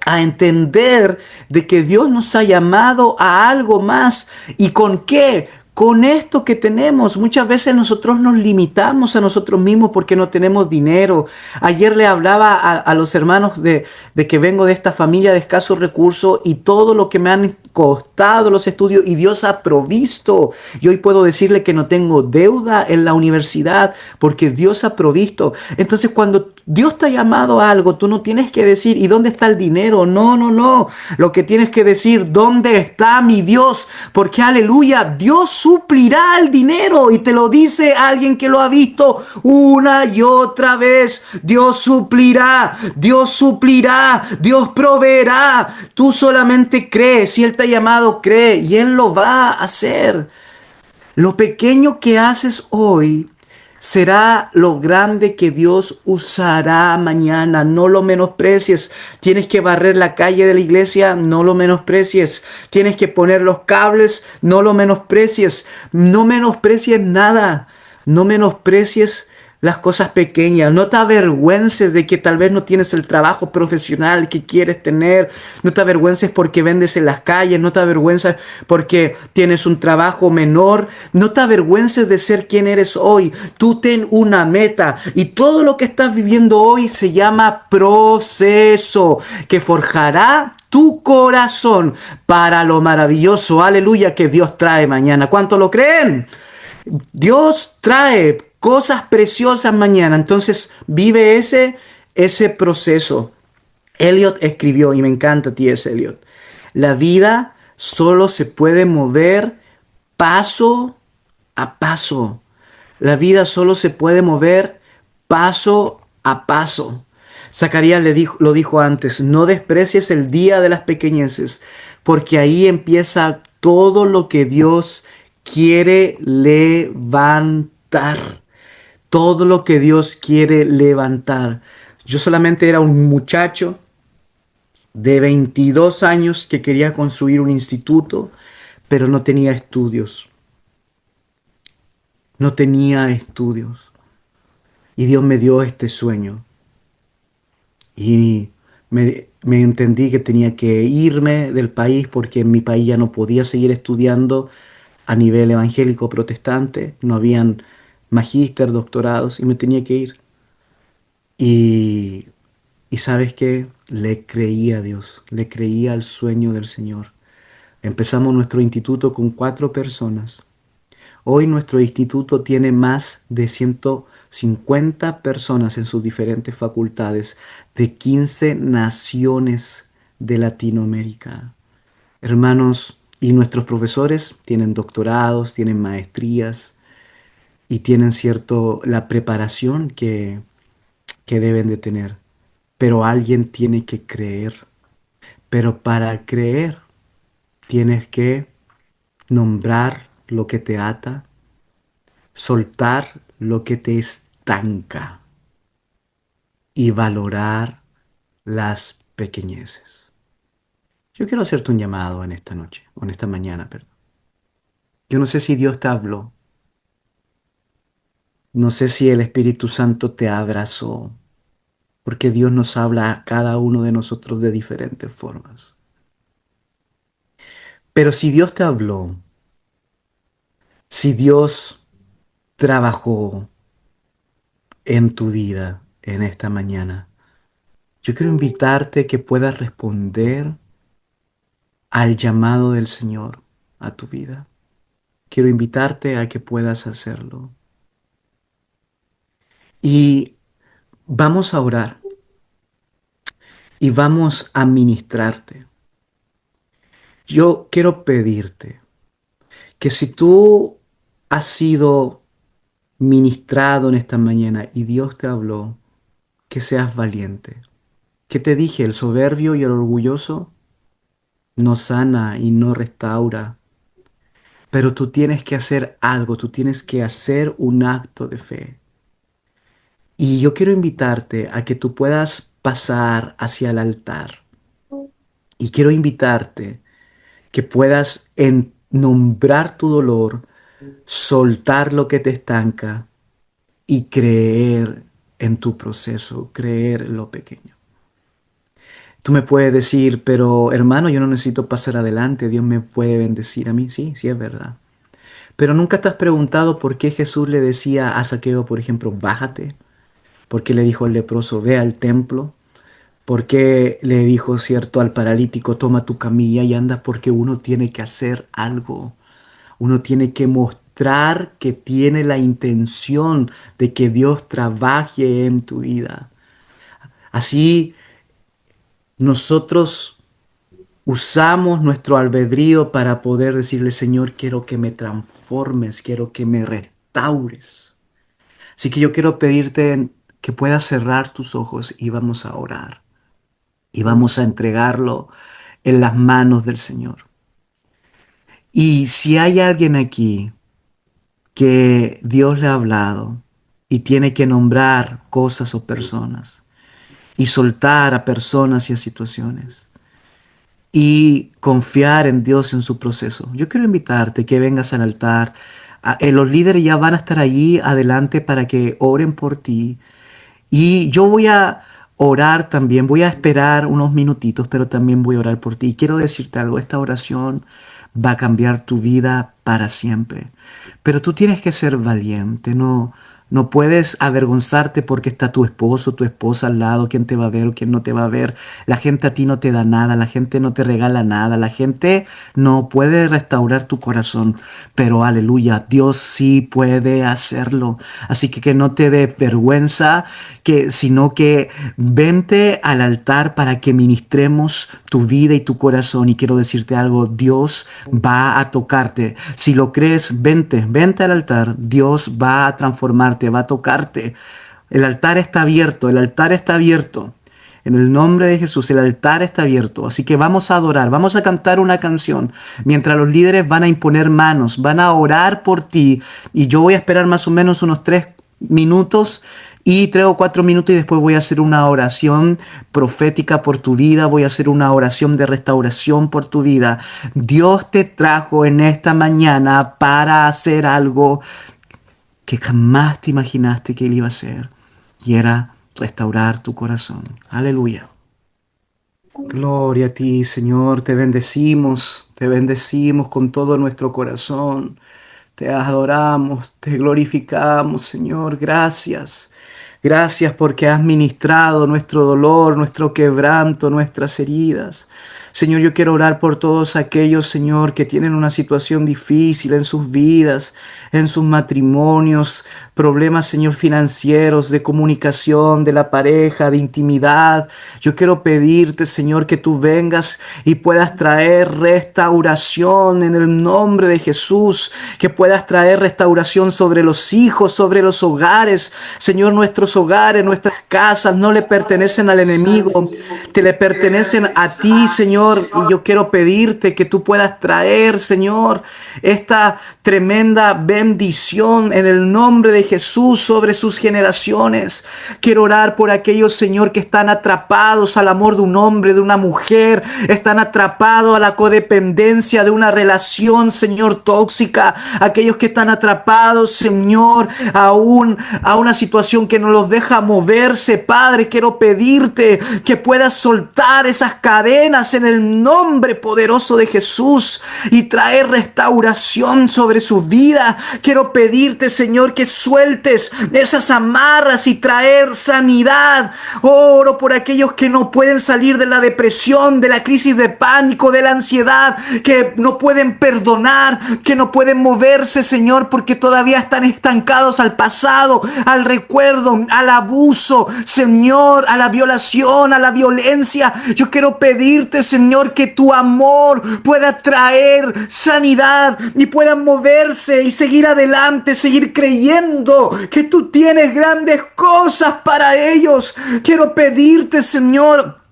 a entender de que Dios nos ha llamado a algo más. ¿Y con qué? Con esto que tenemos. Muchas veces nosotros nos limitamos a nosotros mismos porque no tenemos dinero. Ayer le hablaba a los hermanos de que vengo de esta familia de escasos recursos y todo lo que me han costado los estudios y Dios ha provisto. Y hoy puedo decirle que no tengo deuda en la universidad porque Dios ha provisto. Entonces cuando Dios te ha llamado a algo, tú no tienes que decir, ¿y dónde está el dinero? No, no, no. Lo que tienes que decir, ¿dónde está mi Dios? Porque aleluya, Dios suplirá el dinero. Y te lo dice alguien que lo ha visto una y otra vez. Dios suplirá, Dios suplirá, Dios proveerá. Tú solamente crees. Si Él te ha llamado, cree y Él lo va a hacer. Lo pequeño que haces hoy será lo grande que Dios usará mañana. No lo menosprecies. Tienes que barrer la calle de la iglesia, no lo menosprecies. Tienes que poner los cables, no lo menosprecies. No menosprecies nada. No menosprecies las cosas pequeñas. No te avergüences de que tal vez no tienes el trabajo profesional que quieres tener. No te avergüences porque vendes en las calles. No te avergüences porque tienes un trabajo menor. No te avergüences de ser quien eres hoy. Tú ten una meta y todo lo que estás viviendo hoy se llama proceso que forjará tu corazón para lo maravilloso, aleluya, que Dios trae mañana. ¿Cuánto lo creen? Dios trae cosas preciosas mañana. Entonces vive ese proceso. Eliot escribió, y me encanta T.S. Eliot, la vida solo se puede mover paso a paso. La vida solo se puede mover paso a paso. Zacarías lo dijo antes, no desprecies el día de las pequeñeces, porque ahí empieza todo lo que Dios quiere levantar. Todo lo que Dios quiere levantar. Yo solamente era un muchacho de 22 años que quería construir un instituto, pero no tenía estudios. No tenía estudios. Y Dios me dio este sueño. Y me entendí que tenía que irme del país porque en mi país ya no podía seguir estudiando a nivel evangélico protestante. No habían magíster, doctorados y me tenía que ir. Y, y sabes qué, le creí a Dios, le creí al sueño del Señor. Empezamos nuestro instituto con 4 personas. Hoy nuestro instituto tiene más de 150 personas en sus diferentes facultades de 15 naciones de Latinoamérica. Hermanos, y nuestros profesores tienen doctorados, tienen maestrías y tienen cierto la preparación que deben de tener. Pero alguien tiene que creer. Pero para creer tienes que nombrar lo que te ata, soltar lo que te estanca y valorar las pequeñeces. Yo quiero hacerte un llamado en esta noche, o en esta mañana, perdón. Yo no sé si Dios te habló, no sé si el Espíritu Santo te abrazó, porque Dios nos habla a cada uno de nosotros de diferentes formas. Pero si Dios te habló, si Dios trabajó en tu vida en esta mañana, yo quiero invitarte que puedas responder al llamado del Señor a tu vida. Quiero invitarte a que puedas hacerlo. Y vamos a orar y vamos a ministrarte. Yo quiero pedirte que si tú has sido ministrado en esta mañana y Dios te habló, que seas valiente. ¿Qué te dije? El soberbio y el orgulloso no sana y no restaura. Pero tú tienes que hacer algo, tú tienes que hacer un acto de fe. Y yo quiero invitarte a que tú puedas pasar hacia el altar. Y quiero invitarte que puedas nombrar tu dolor, soltar lo que te estanca y creer en tu proceso, creer en lo pequeño. Tú me puedes decir, pero hermano, yo no necesito pasar adelante, Dios me puede bendecir a mí. Sí, sí es verdad. Pero nunca te has preguntado por qué Jesús le decía a Zaqueo, por ejemplo, bájate. ¿Por qué le dijo al leproso, ve al templo? ¿Por qué le dijo, cierto, al paralítico, toma tu camilla y anda? Porque uno tiene que hacer algo. Uno tiene que mostrar que tiene la intención de que Dios trabaje en tu vida. Así nosotros usamos nuestro albedrío para poder decirle, Señor, quiero que me transformes, quiero que me restaures. Así que yo quiero pedirte que puedas cerrar tus ojos y vamos a orar. Y vamos a entregarlo en las manos del Señor. Y si hay alguien aquí que Dios le ha hablado y tiene que nombrar cosas o personas y soltar a personas y a situaciones y confiar en Dios en su proceso, yo quiero invitarte que vengas al altar. Los líderes ya van a estar allí adelante para que oren por ti. Y yo voy a orar también, voy a esperar unos minutitos, pero también voy a orar por ti. Y quiero decirte algo, esta oración va a cambiar tu vida para siempre. Pero tú tienes que ser valiente, no puedes avergonzarte porque está tu esposo, tu esposa al lado, quién te va a ver o quién no te va a ver. La gente a ti no te da nada, la gente no te regala nada, la gente no puede restaurar tu corazón. Pero aleluya, Dios sí puede hacerlo. Así que no te dé vergüenza, sino que vente al altar para que ministremos tu vida y tu corazón. Y quiero decirte algo, Dios va a tocarte. Si lo crees, vente al altar. Dios va a transformarte, va a tocarte. El altar está abierto, el altar está abierto. En el nombre de Jesús, el altar está abierto. Así que vamos a adorar, vamos a cantar una canción. Mientras los líderes van a imponer manos, van a orar por ti. Y yo voy a esperar más o menos unos 3 minutos y 3 o 4 minutos y después voy a hacer una oración profética por tu vida, voy a hacer una oración de restauración por tu vida. Dios te trajo en esta mañana para hacer algo que jamás te imaginaste que Él iba a hacer, y era restaurar tu corazón. Aleluya. Gloria a ti, Señor, te bendecimos con todo nuestro corazón. Te adoramos, te glorificamos, Señor. Gracias. Gracias porque has ministrado nuestro dolor, nuestro quebranto, nuestras heridas. Señor, yo quiero orar por todos aquellos, Señor, que tienen una situación difícil en sus vidas, en sus matrimonios, problemas, Señor, financieros, de comunicación, de la pareja, de intimidad. Yo quiero pedirte, Señor, que tú vengas y puedas traer restauración en el nombre de Jesús, que puedas traer restauración sobre los hijos, sobre los hogares. Señor, nuestros hogares, nuestras casas no le pertenecen al enemigo, te le pertenecen a ti, Señor. Y yo quiero pedirte que tú puedas traer, Señor, esta tremenda bendición en el nombre de Jesús sobre sus generaciones. Quiero orar por aquellos, Señor, que están atrapados al amor de un hombre, de una mujer, están atrapados a la codependencia de una relación, Señor, tóxica. Aquellos que están atrapados, Señor, a una situación que no los deja moverse. Padre, quiero pedirte que puedas soltar esas cadenas en el el nombre poderoso de Jesús y traer restauración sobre su vida. Quiero pedirte, Señor, que sueltes esas amarras y traer sanidad. Oro por aquellos que no pueden salir de la depresión, de la crisis de pánico, de la ansiedad, que no pueden perdonar, que no pueden moverse, Señor, porque todavía están estancados al pasado, al recuerdo, al abuso, Señor, a la violación, a la violencia. Yo quiero pedirte, Señor, que tu amor pueda traer sanidad y puedan moverse y seguir adelante, seguir creyendo que tú tienes grandes cosas para ellos. Quiero pedirte, Señor,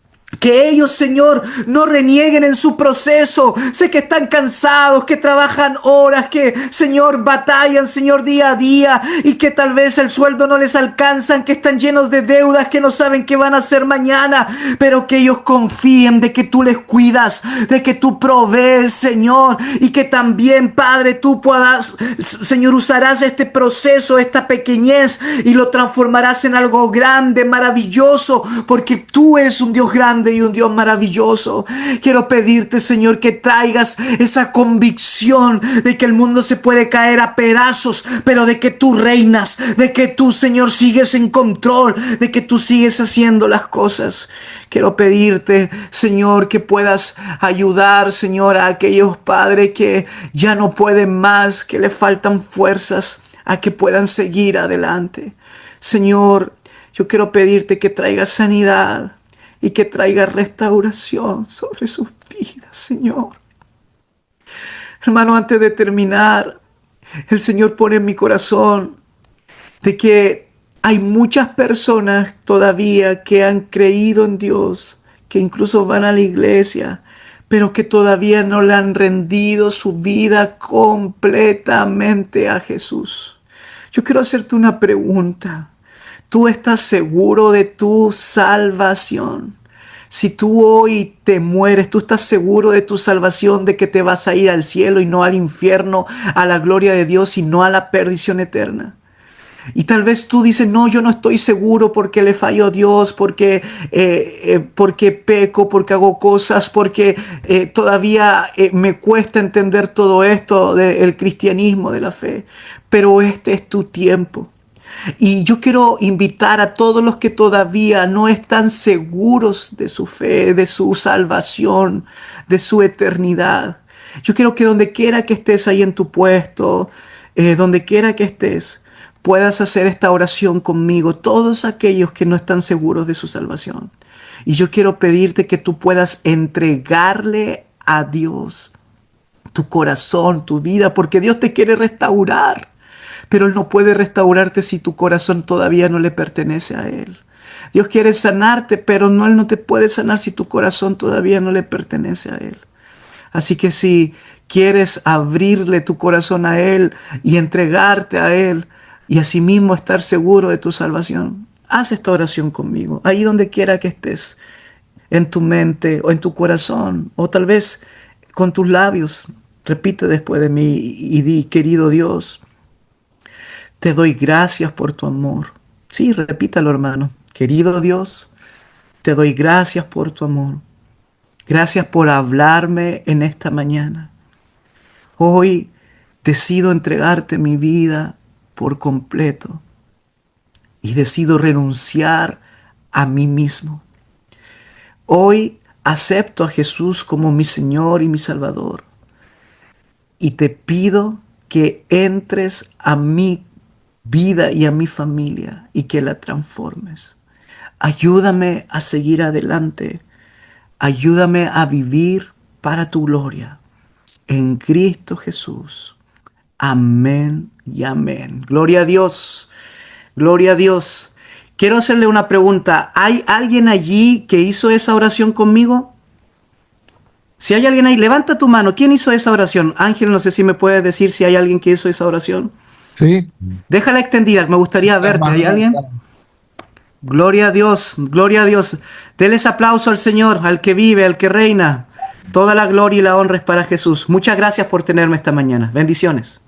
que ellos, Señor, no renieguen en su proceso. Sé que están cansados, que trabajan horas, que, Señor, batallan, Señor, día a día, y que tal vez el sueldo no les alcanza, que están llenos de deudas, que no saben qué van a hacer mañana, pero que ellos confíen de que tú les cuidas, de que tú provees, Señor, y que también, Padre, tú puedas, Señor, usarás este proceso, esta pequeñez, y lo transformarás en algo grande, maravilloso, porque tú eres un Dios grande y un Dios maravilloso. Quiero pedirte, Señor, que traigas esa convicción de que el mundo se puede caer a pedazos, pero de que tú reinas, de que tú, Señor, sigues en control, de que tú sigues haciendo las cosas. Quiero pedirte, Señor, que puedas ayudar, Señor, a aquellos padres que ya no pueden más, que les faltan fuerzas, a que puedan seguir adelante. Señor, yo quiero pedirte que traigas sanidad y que traiga restauración sobre sus vidas, Señor. Hermano, antes de terminar, el Señor pone en mi corazón de que hay muchas personas todavía que han creído en Dios, que incluso van a la iglesia, pero que todavía no le han rendido su vida completamente a Jesús. Yo quiero hacerte una pregunta. ¿Tú estás seguro de tu salvación? Si tú hoy te mueres, ¿tú estás seguro de tu salvación, de que te vas a ir al cielo y no al infierno, a la gloria de Dios y no a la perdición eterna? Y tal vez tú dices, no, yo no estoy seguro porque le fallo a Dios, porque peco, porque hago cosas, porque todavía me cuesta entender todo esto del cristianismo, de la fe. Pero este es tu tiempo. Y yo quiero invitar a todos los que todavía no están seguros de su fe, de su salvación, de su eternidad. Yo quiero que donde quiera que estés ahí en tu puesto, donde quiera que estés, puedas hacer esta oración conmigo, todos aquellos que no están seguros de su salvación. Y yo quiero pedirte que tú puedas entregarle a Dios tu corazón, tu vida, porque Dios te quiere restaurar. Pero Él no puede restaurarte si tu corazón todavía no le pertenece a Él. Dios quiere sanarte, pero Él no te puede sanar si tu corazón todavía no le pertenece a Él. Así que si quieres abrirle tu corazón a Él y entregarte a Él y asimismo estar seguro de tu salvación, haz esta oración conmigo, ahí donde quiera que estés, en tu mente o en tu corazón, o tal vez con tus labios. Repite después de mí y di: querido Dios, te doy gracias por tu amor. Sí, repítalo, hermano. Querido Dios, te doy gracias por tu amor. Gracias por hablarme en esta mañana. Hoy decido entregarte mi vida por completo y decido renunciar a mí mismo. Hoy acepto a Jesús como mi Señor y mi Salvador y te pido que entres a mi vida y a mi familia y que la transformes. Ayúdame a seguir adelante. Ayúdame a vivir para tu gloria. En Cristo Jesús. Amén y amén. Gloria a Dios. Gloria a Dios. Quiero hacerle una pregunta. ¿Hay alguien allí que hizo esa oración conmigo? Si hay alguien ahí, levanta tu mano. ¿Quién hizo esa oración? Ángel, no sé si me puedes decir si hay alguien que hizo esa oración. Sí, Déjala extendida, me gustaría verte. ¿Hay hermano. alguien? Gloria a Dios, gloria a Dios. Deles aplauso al Señor, al que vive, al que reina. Toda la gloria y la honra es para Jesús. Muchas gracias por tenerme esta mañana. Bendiciones.